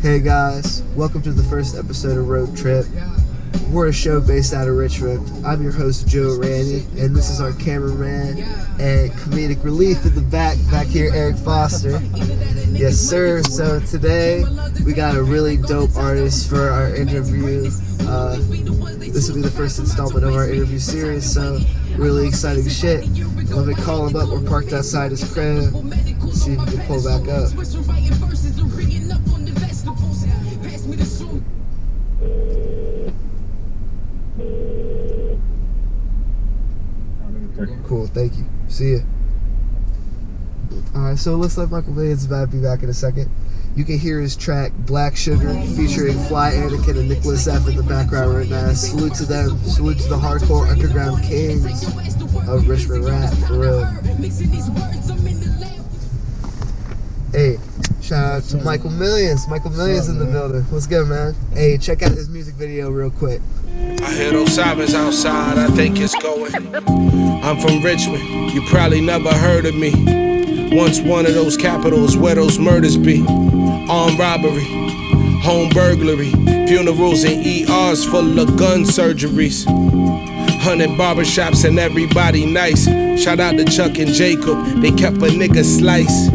Hey guys, welcome to the first episode of Road Trip. We're a show based out of Richmond. I'm your host, Joe Ranney, and this is our cameraman and comedic relief in the back here, Eric Foster. Yes, sir. So today we got a really dope artist for our interview. This will be the first installment of our interview series, so really exciting shit. Let me call him up. We're parked outside his crib. See if we can pull back up. Cool, thank you. See ya. Alright, so it looks like Michael Millions is about to be back in a second. You can hear his track Black Sugar featuring Fly Anakin and Nicholas F in the background right now. Salute to them. Salute to the hardcore underground kings of Richmond rap, for real. Hey, shout out to Michael Millions. Michael Millions in the building. What's good, man? Hey, check out his music video real quick. I hear those sirens outside, I think it's going. I'm from Richmond, you probably never heard of me. Once one of those capitals where those murders be. Armed robbery, home burglary, funerals and ERs full of gun surgeries. 100 barbershops and everybody nice. Shout out to Chuck and Jacob, they kept a nigga slice.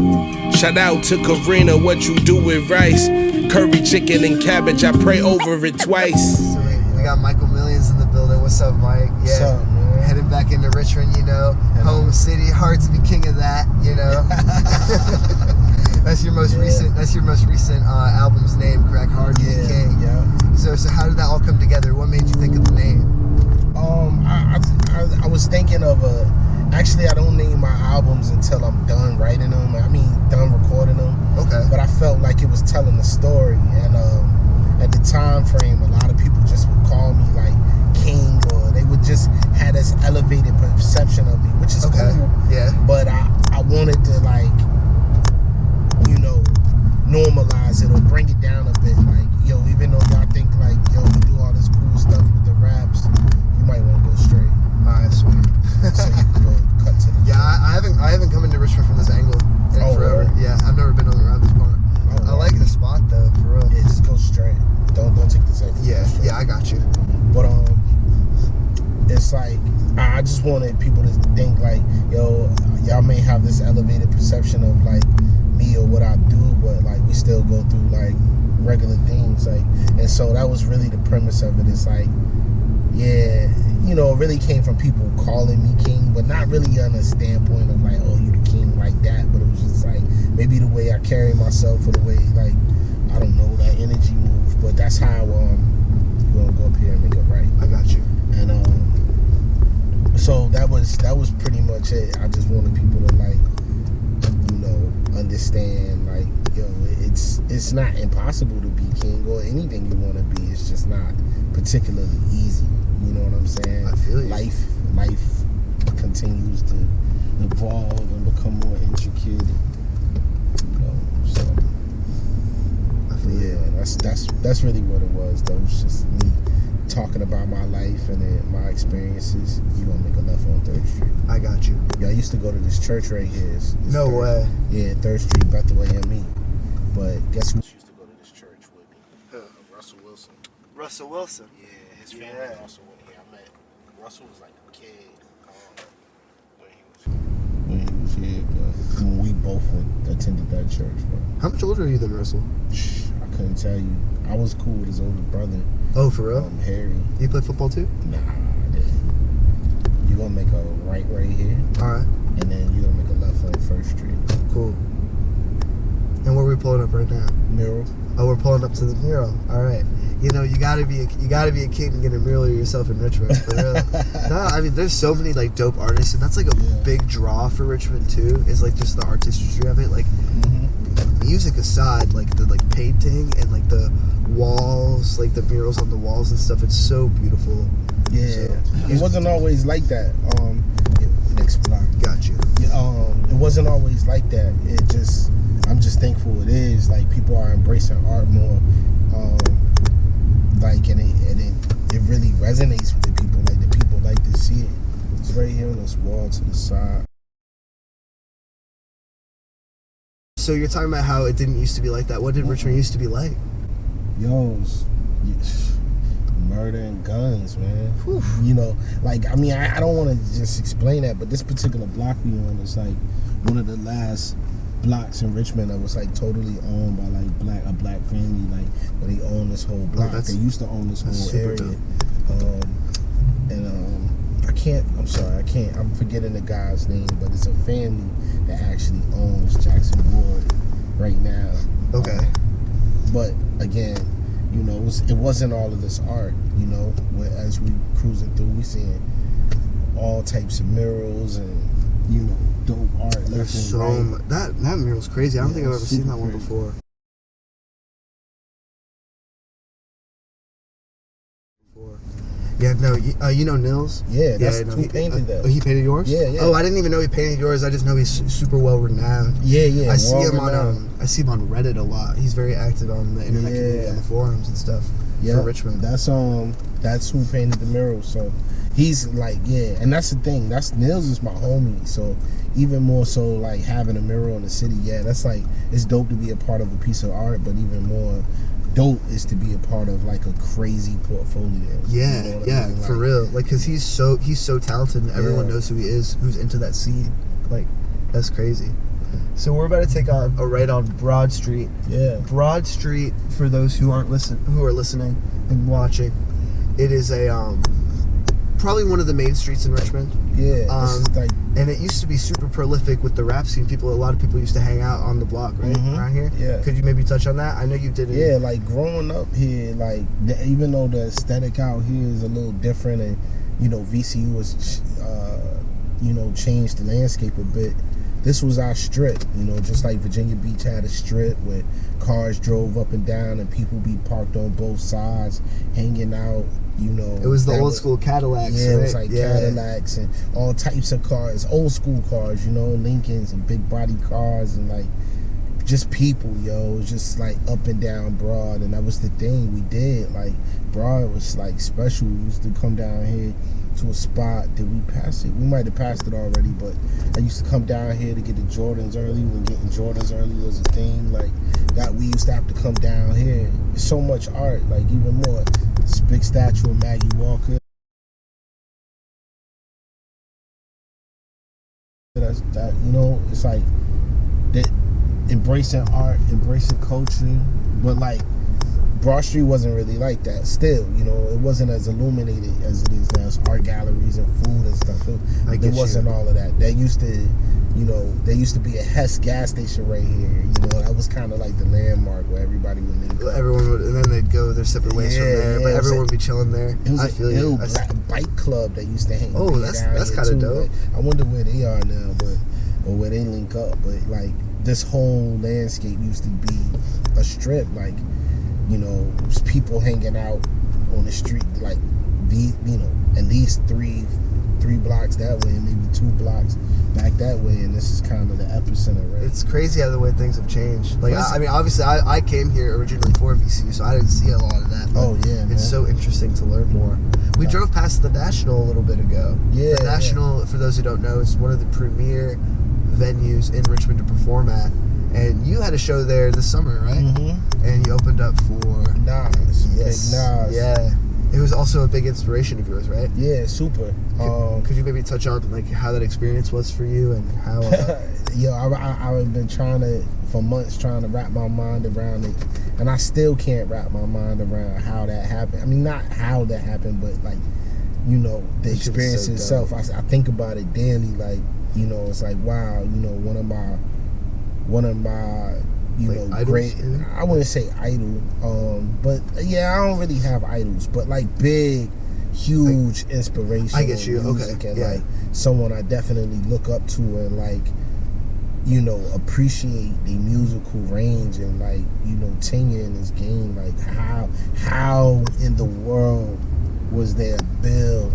Shout out to Karina, what you do with rice. Curry chicken and cabbage, I pray over it twice. We got Michael Millions in the building. What's up, Mike? Yeah. What's up, man? Heading back into Richmond, you know. Home city, hard to be king of that, you know. That's your most recent. That's your most recent album's name, correct? Hard to be king. Yeah. So how did that all come together? What made you think of the name? I was thinking of actually, I don't name my albums until I'm done writing them. I mean, done recording them. Okay. But I felt like it was telling a story, and at the time frame, a lot of people just would call me like king, or they would just have this elevated perception of me, which is cool. Yeah. But I wanted to, like, you know, normalize it or bring it down a bit. Like, yo, even though y'all think like, yo, we do all this cool stuff with the raps, you might want to go straight. Alright, sweet. So you can go cut to the I haven't come into Richmond from this angle in forever. Right. Yeah, I've never been around this part. I like the spot though, for real. Yeah, just go straight. Don't take this exit. Yeah, I got you. But it's like I just wanted people to think like, yo, y'all may have this elevated perception of like me or what I do, but like we still go through like regular things, like, and so that was really the premise of it. It's like, yeah, you know, it really came from people calling me king, but not really on a standpoint of like, oh, you the king like that, but it was just like maybe the way I carry myself or the way, like, I don't know, that energy move, but that's how you gonna go up here and make it right. I got you. And so that was pretty much it. I just wanted people to, like, you know, understand, like, yo, it's not impossible to be king or anything you want to be. It's just not particularly easy. You know what I'm saying? I feel you. Life continues to evolve and become more intricate. You know, so yeah, that's really what it was. That was just me talking about my life and my experiences. You gonna make a left on 3rd Street. I got you. Yeah, I used to go to this church right here. No way. Yeah, 3rd Street, Bethel AME. But guess who used to go to this church with me? Russell Wilson. Russell Wilson. Yeah, his family also went here. I met Russell was like a kid when he was here, but when we both attended that church, bro. How much older are you than Russell? I couldn't tell you. I was cool with his older brother. Oh, for real? Harry. You play football too? Nah, I didn't. You're gonna make a right here. Alright. And then you're gonna make a left on 1st Street. Cool. And where are we pulling up right now? Mural. Oh, we're pulling up to the mural. Alright. You know, you gotta be a king and get a mural of yourself in Richmond, for real. No, I mean, there's so many like dope artists, and that's like a big draw for Richmond too. Is like just the artistry of it. Like, music aside, like the painting and like the walls, like the murals on the walls and stuff. It's so beautiful. Yeah, so, it wasn't always like that. Got you. It wasn't always like that. I'm just thankful it is. Like, people are embracing art more. Like, and it really resonates with the people. Like, the people like to see it. It's right here on this wall to the side. So you're talking about how it didn't used to be like that. What did Richmond used to be like? Yo's murder and guns, man. Whew. You know, like, I mean, I don't want to just explain that, but this particular block we on is like one of the last blocks in Richmond that was like totally owned by like a black family, like where they own this whole block. They used to own this whole area. I'm forgetting the guy's name, but it's a family that actually owns Jackson Ward right now. Okay. But again, you know, it wasn't all of this art, you know. As we cruising through, we seeing all types of murals and, you know, dope art. There's so much. That mural's crazy. I don't think I've ever seen that one before. Yeah, no, you know Nils? Yeah, that's who painted that. Oh, he painted yours? Yeah, yeah. Oh, I didn't even know he painted yours. I just know he's super well renowned. Yeah, yeah. I see him on Reddit a lot. He's very active on the internet community, on the forums and stuff for Richmond. That's who painted the mural. So he's like, yeah, and that's the thing. Nils is my homie. So even more so, like having a mural in the city, that's like, it's dope to be a part of a piece of art, but even more dope is to be a part of like a crazy portfolio. Yeah, you know yeah, I mean? for real. Like, cause he's so talented, and everyone knows who he is, who's into that scene. Like, that's crazy. So we're about to take a right on Broad Street. Yeah. Broad Street, for those who are listening and watching, it is a probably one of the main streets in Richmond. Yeah. And it used to be super prolific with the rap scene. A lot of people used to hang out on the block, right? Around here. Yeah. Could you maybe touch on that? I know you did it. Yeah, like growing up here, like even though the aesthetic out here is a little different, and you know VCU was, changed the landscape a bit. This was our strip, you know, just like Virginia Beach had a strip where cars drove up and down and people be parked on both sides, hanging out, you know. It was the old school Cadillacs, yeah, right? It was like Cadillacs and all types of cars, old school cars, you know, Lincolns and big body cars and like just people, yo. It was just like up and down Broad, and that was the thing we did. Like Broad was like special. We used to come down here to a spot. Did we pass it? We might have passed it already, but I used to come down here to get the Jordans early when getting Jordans early was a thing. Like that, we used to have to come down here. There's so much art, like even more. This big statue of Maggie Walker. That you know, it's like that, embracing art, embracing culture, but like Broad Street wasn't really like that. Still, you know, it wasn't as illuminated as it is now. It's art galleries and food and stuff. There wasn't all of that. There used to be a Hess gas station right here. You know, that was kind of like the landmark where everybody would link up. Everyone would, and then they'd go their separate ways from there. But everyone would be chilling there. It was a little bike club that used to hang. Oh, that's kind of dope. Like, I wonder where they are now, or where they link up. But like this whole landscape used to be a strip, like. You know, people hanging out on the street, like at least three blocks that way, and maybe 2 blocks back that way, and this is kind of the epicenter, right? It's crazy how the way things have changed. Like, I mean, obviously, I came here originally for VCU, so I didn't see a lot of that. Oh yeah, man. It's so interesting to learn more. We drove past the National a little bit ago. Yeah, the National, for those who don't know, is one of the premier venues in Richmond to perform at. And you had a show there this summer, right? Mm-hmm. And you opened up for Nas. Yes. Big Nas. Yeah. It was also a big inspiration of yours, right? Yeah, super. Could you maybe touch on like how that experience was for you and how? I've been for months trying to wrap my mind around it, and I still can't wrap my mind around how that happened. I mean, not how that happened, but like, you know, the experience itself. I think about it daily. Like, you know, it's like, wow, you know, one of my idols, great, I wouldn't say idol, but yeah, I don't really have idols, but like big, huge inspiration. I get you. Music, okay. And like someone I definitely look up to and like, you know, appreciate the musical range and like, you know, tenure in this game. Like how in the world was there a bill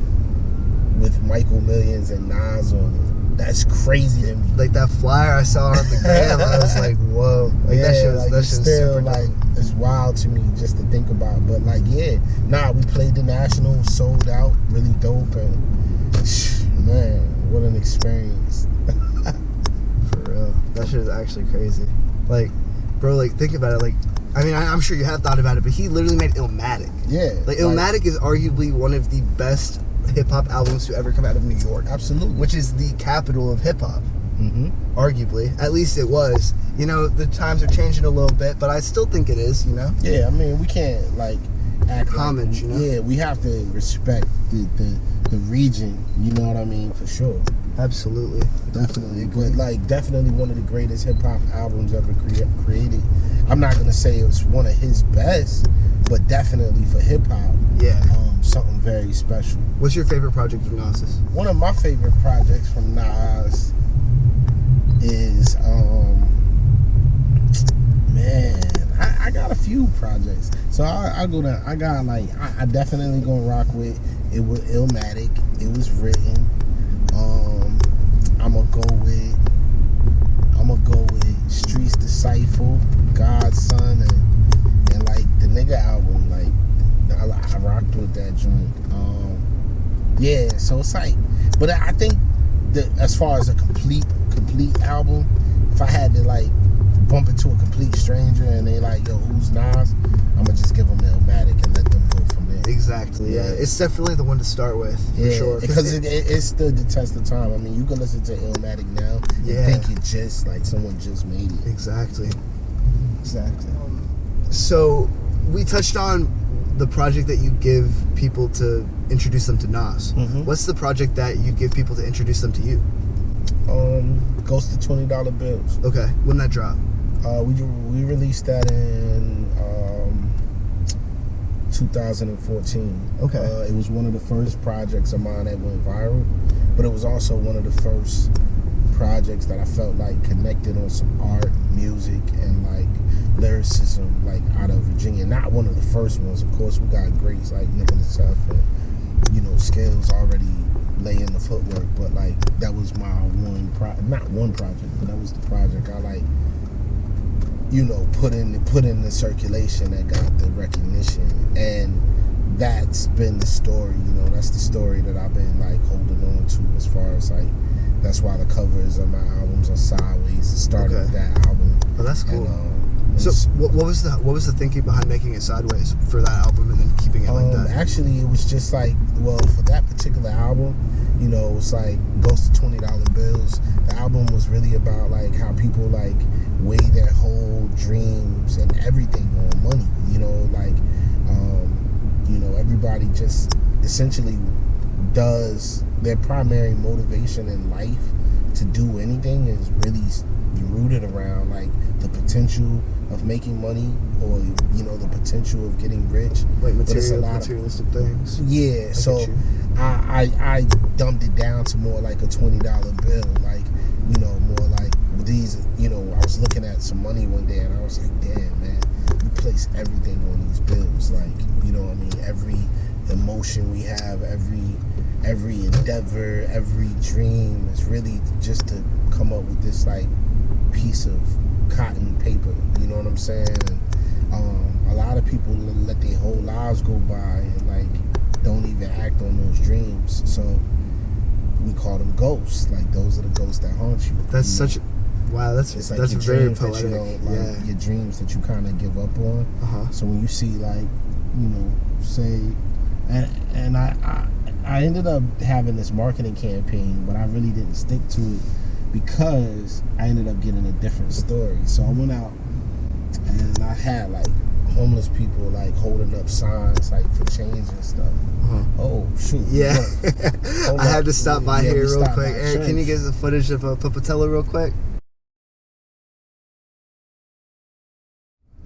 with Michael Millions and Nas on it? That's crazy to me. Like that flyer I saw on the gram, I was like, whoa. Like yeah, that shit still super like dope. It's wild to me just to think about. But like, yeah, we played the National, sold out, really dope, and man, what an experience. For real. That shit is actually crazy. Like, bro, like think about it, like I mean, I'm sure you have thought about it, but he literally made Illmatic. Yeah. Like, Illmatic is arguably one of the best hip-hop albums to ever come out of New York. Absolutely. Which is the capital of hip-hop. Mm-hmm. Arguably. At least it was. You know, the times are changing a little bit, but I still think it is, you know? Yeah, I mean, we can't, like, act homage, like, you know? Yeah, we have to respect the region, you know what I mean, for sure. Absolutely. Definitely. But, like, definitely one of the greatest hip-hop albums ever created. I'm not going to say it's one of his best, but definitely for hip-hop. Yeah. Something very special. What's your favorite project of Nas's? One of my favorite projects from Nas is, man, I got a few projects. So I definitely gonna rock with it. Was Illmatic. It was written. I'm gonna go with Streets Disciple, God's Son, and like the nigga album. Like I rocked with that joint. Yeah, so it's like, but I think that as far as a complete album, if I had to like bump into a complete stranger and they like, yo, who's Nas? I'm gonna just give them Illmatic and let them go from there. Exactly. Yeah, it's definitely the one to start with. For sure. Because it stood the test of time. I mean, you can listen to Illmatic now and think it just like someone just made it. Exactly. So we touched on the project that you give people to introduce them to Nas. Mm-hmm. What's the project that you give people to introduce them to you? Ghost of $20 bills. Okay, when that drop? We released that in 2014. Okay. It was one of the first projects of mine that went viral, but it was also one of the first projects that I felt like connected on some art, music, and like lyricism, like out of Virginia. Not one of the first ones, of course. We got greats like Nicholas Tuff and, you know, Scales already laying the footwork, but like that was my not one project, but that was the project I like, you know, put in the circulation that got the recognition. And that's been the story, you know, that's the story that I've been like holding on to, as far as like, that's why the covers of my albums are sideways. It started with that album. Oh, that's cool. And, so what was the thinking behind making it sideways for that album and then keeping it like that? Actually, it was just like, well, for that particular album, you know, it's like Ghost of $20 bills. The album was really about like how people like weigh their whole dreams and everything on money. You know, like, you know, everybody just essentially does their primary motivation in life to do anything is really rooted around like the potential of making money, or, you know, the potential of getting rich, like materialistic things. Yeah, so I dumbed it down to more like a $20 bill, like, you know, more like these, you know, I was looking at some money one day and I was like, damn, man, we place everything on these bills, like, you know what I mean, every emotion we have, every endeavor, every dream is really just to come up with this like piece of cotton paper, you know what I'm saying? And a lot of people let their whole lives go by and like don't even act on those dreams, so we call them ghosts. Like, those are the ghosts that haunt you. That's such a, wow, that's like that's very poetic. You know, like your dreams that you kind of give up on. So when you see, like, you know, say, and I ended up having this marketing campaign, but I really didn't stick to it because I ended up getting a different story. So I went out and I had like homeless people like holding up signs like for change and stuff. Oh shoot! Yeah, I had to stop by here real quick. Eric, can you get the footage of Papatella real quick?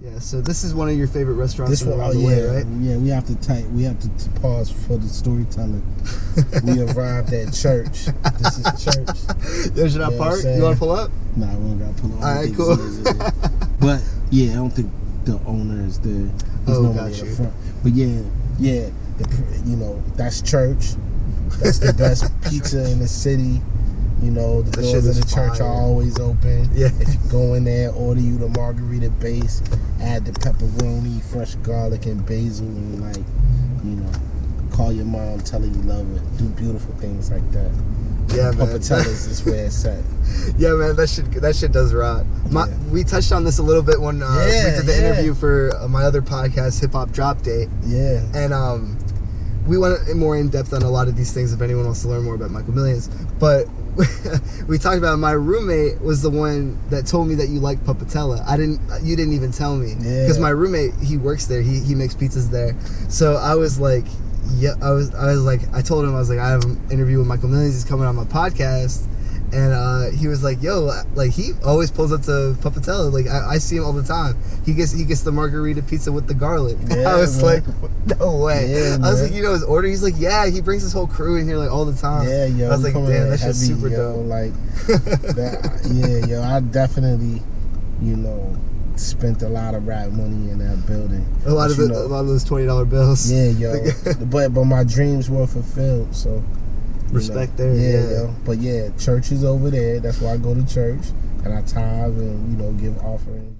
Yeah, so this is one of your favorite restaurants around the way, right? Yeah, we have to pause for the storytelling. We arrived at church. This is church. Yo, should I park? You want to pull up? Nah, we don't got to pull up. All right, cool. But yeah, I don't think the owner is there. There's nobody in the front. But yeah, you know, that's church. That's the best pizza in the city. You know, the doors of the church are always open. Yeah. If you go in there, order you the margarita base, add the pepperoni, fresh garlic, and basil, and like, you know, call your mom, tell her you love her. Do beautiful things like that. Yeah, man. Puppetella's is where it's at. Yeah, man, that shit does rock. We touched on this a little bit when we did the interview for my other podcast, Hip Hop Drop Date. Yeah. And we went more in depth on a lot of these things if anyone wants to learn more about Michael Millions. But we talked about my roommate was the one that told me that you like Puppetella. You didn't even tell me. Yeah. Because my roommate, he works there. He makes pizzas there. So I was like, yeah, I told him, I was like, I have an interview with Michael Millions. He's coming on my podcast. And he was like, yo, like, he always pulls up to Puppetella. Like, I see him all the time. He gets the margarita pizza with the garlic. Yeah, I was like, no way. Yeah, I was like, you know his order? He's like, yeah, he brings his whole crew in here, like, all the time. Yeah, yo. I was like, damn, that's just super yo, dope. Like, yeah, yo, I definitely, spent a lot of rap money in that building. A lot of those $20 bills. Yeah, yo. but my dreams were fulfilled, so. Respect there. Yeah, yo. But yeah, church is over there. That's why I go to church and I tithe and give offerings.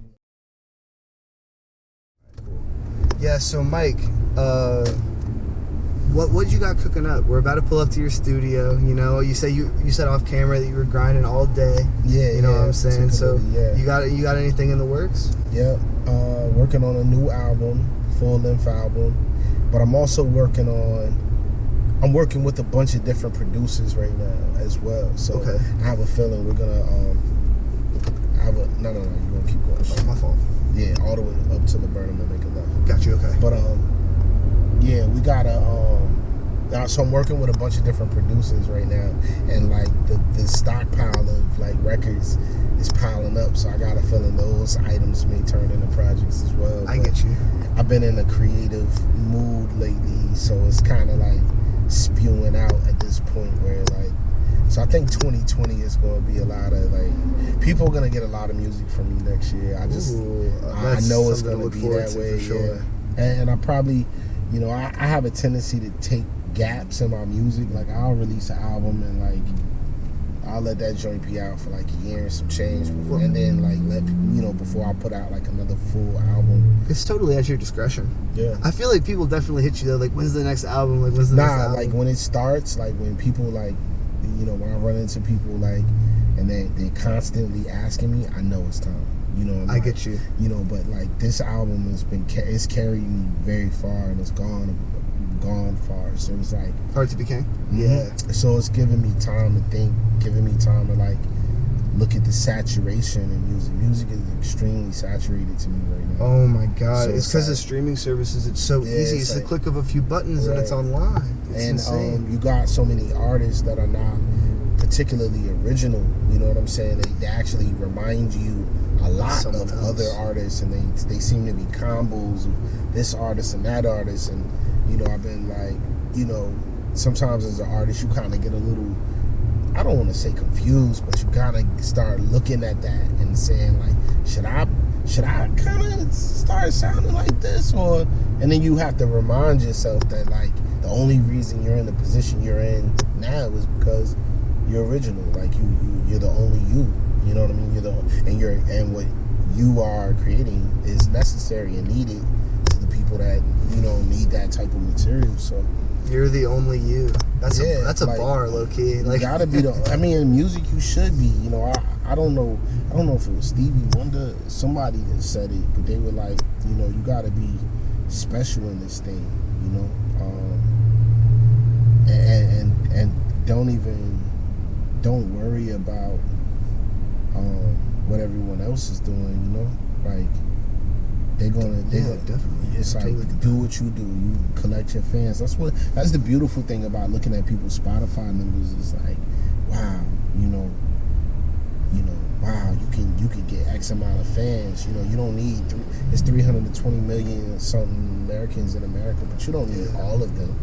Yeah. So Mike, what you got cooking up? We're about to pull up to your studio. You said off camera that you were grinding all day. Yeah, you know what I'm saying. So you got anything in the works? Yeah, working on a new album, full-length album, but I'm also working with a bunch of different producers right now as well. So okay. I have a feeling we're gonna no, you're gonna keep going. Oh, my fault. Yeah, all the way up to the Burnham and make a left. Got you. Okay. But yeah, we gotta so I'm working with a bunch of different producers right now, and like the stockpile of like records is piling up. So I got a feeling those items may turn into projects as well. I get you. I've been in a creative mood lately, so it's kind of like spewing out at this point where like, so I think 2020 is going to be a lot of like, people are going to get a lot of music from me next year. I know it's going to be that way. Sure. Yeah. And I probably, I have a tendency to take gaps in my music. Like I'll release an album and like I'll let that joint be out for like a year and some change before, and then like before I put out like another full album. It's totally at your discretion. Yeah. I feel like people definitely hit you though, like when's the next album? Like when's the next album? Like when it starts, like when people like, when I run into people like, and they constantly asking me, I know it's time. I get you. But like this album it's carried me very far and it's gone far. So it's like hard to be king. Yeah. So it's giving me time to think, giving me time to like look at the saturation in music. Music is extremely saturated to me right now. Oh my God! So it's because of streaming services. It's so easy. It's like, the click of a few buttons and it's online. It's insane. You got so many artists that are not particularly original. You know what I'm saying? They actually remind you a lot of other artists, and they seem to be combos of this artist and that artist. And I've been like, sometimes as an artist you kind of get a little, I don't want to say confused, but you kind of start looking at that and saying like, should I kind of start sounding like this, and then you have to remind yourself that like the only reason you're in the position you're in now is because you're original. Like you're the only you. You know what I mean? And what you are creating is necessary and needed to the people that need that type of material. So you're the only you. That's a like, bar, low key. Like you gotta be in music you should be. I don't know if it was Stevie Wonder, somebody that said it, but they were like, you gotta be special in this thing. And don't worry about what everyone else is doing. Like they're gonna definitely. It's like do what you do. You collect your fans. That's the beautiful thing about looking at people's Spotify numbers. Is like, wow, wow, you can get X amount of fans. You don't need it's 320 million something Americans in America, but you don't need all of them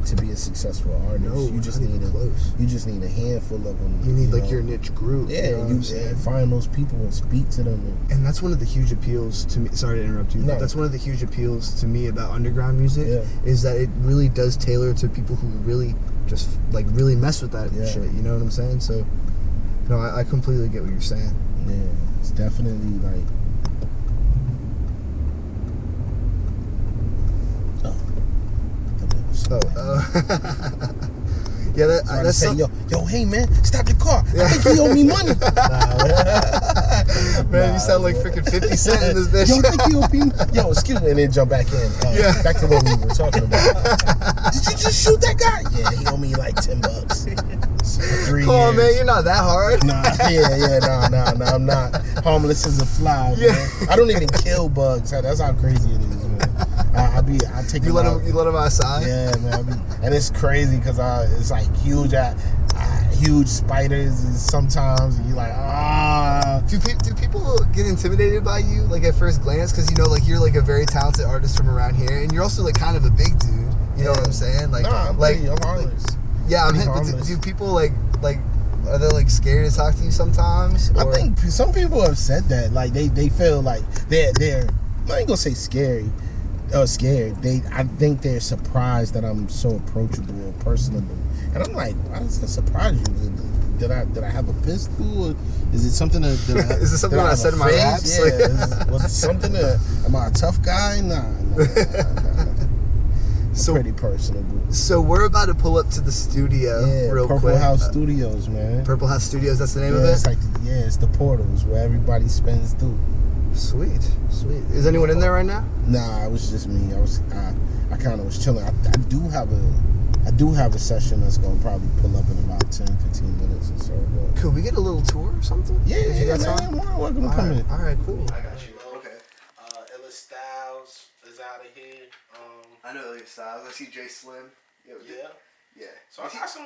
to be a successful artist. No, you just need a handful of them. You need like your niche group. Yeah, and find those people and speak to them. And that's one of the huge appeals to me. Sorry to interrupt you. No. But that's one of the huge appeals to me about underground music is that it really does tailor to people who really just like really mess with that shit. You know what I'm saying? So, no, I completely get what you're saying. Yeah, it's definitely like. Yeah, So I just say, yo, hey man, stop the car. I think he owe me money. Man, you sound like freaking 50 Cent in this bitch. Yo, I think he owe me. Yo, excuse me, and then jump back in. Back to what we were talking about. Did you just shoot that guy? Yeah, he owe me like $10 for 3 years. Come on, man, you're not that hard. Nah, I'm not. Harmless as a fly, man. I don't even kill bugs. That's how crazy it is, man. I take You let him outside. Yeah, man. And it's crazy because it's like huge spiders sometimes, and you're like, Do people get intimidated by you like at first glance? Because like you're like a very talented artist from around here, and you're also like kind of a big dude. You know what I'm saying? Like, I'm harmless. Yeah, I'm hit. But do people like are they like scared to talk to you sometimes? I think some people have said that. Like they feel like they're I ain't gonna say scary. Scared. I think they're surprised that I'm so approachable or personable, and I'm like, why does that surprise you? Did I have a pistol? Or is it something that is it something I said in my raps? Yeah, was it something that am I a tough guy? Nah. So pretty personable. So we're about to pull up to the studio real quick. Purple House Studios, man. Purple House Studios. That's the name of it. It's like it's the portals where everybody spins through. Sweet. Is anyone in there right now? Nah, it was just me. I kind of was chilling. I do have a session that's gonna probably pull up in about 10-15 minutes or so. But could we get a little tour or something? Yeah, you got time? Welcome to come in. All right, cool. I got you. Okay. Illa Styles is out of here. I know Illa Styles. I see Jay Slim. Yeah. So I got some.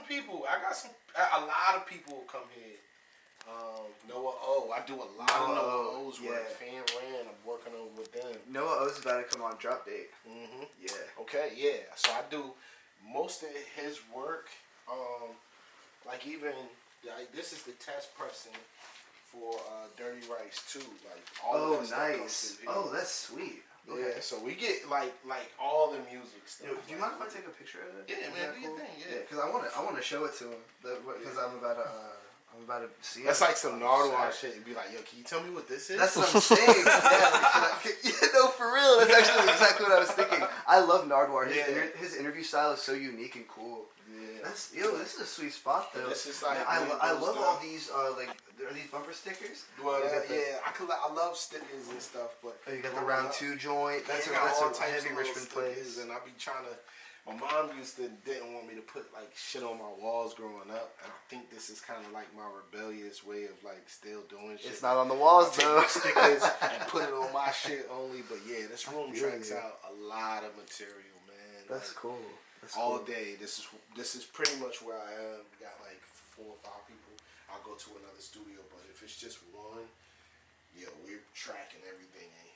A lot of people come here. Noah O. I do a lot of Noah O's work. Fan Ran, I'm working on with them. Noah O's about to come on Drop Date. Mm-hmm. Yeah. Okay, yeah. So I do most of his work. This is the test pressing for Dirty Rice too. Like all of that nice. Oh, that's sweet. Okay. Yeah, so we get like all the music stuff. Yo, do you mind if I take a picture of it? Yeah, man, do your thing. Yeah, because I want to show it to him. Because I'm about to see it. That's like some Nardwuar shit. And be like, yo, can you tell me what this is? That's what I'm saying. No, for real. That's actually exactly what I was thinking. I love Nardwuar. His interview style is so unique and cool. Yeah. This is a sweet spot though. This is like I love all these are these bumper stickers. Well, I love stickers and stuff, but you got the round 2 joint. That's a heavy Richmond place. And I be trying to. My mom didn't want me to put like shit on my walls growing up, and I think this is kind of like my rebellious way of like still doing shit. It's not on the walls though. Stickers and put it on my shit only, but yeah, this room tracks out a lot of material, man. That's cool. All day. This is pretty much where I am. We got like 4 or 5 people. I'll go to another studio, but if it's just one, we're tracking everything in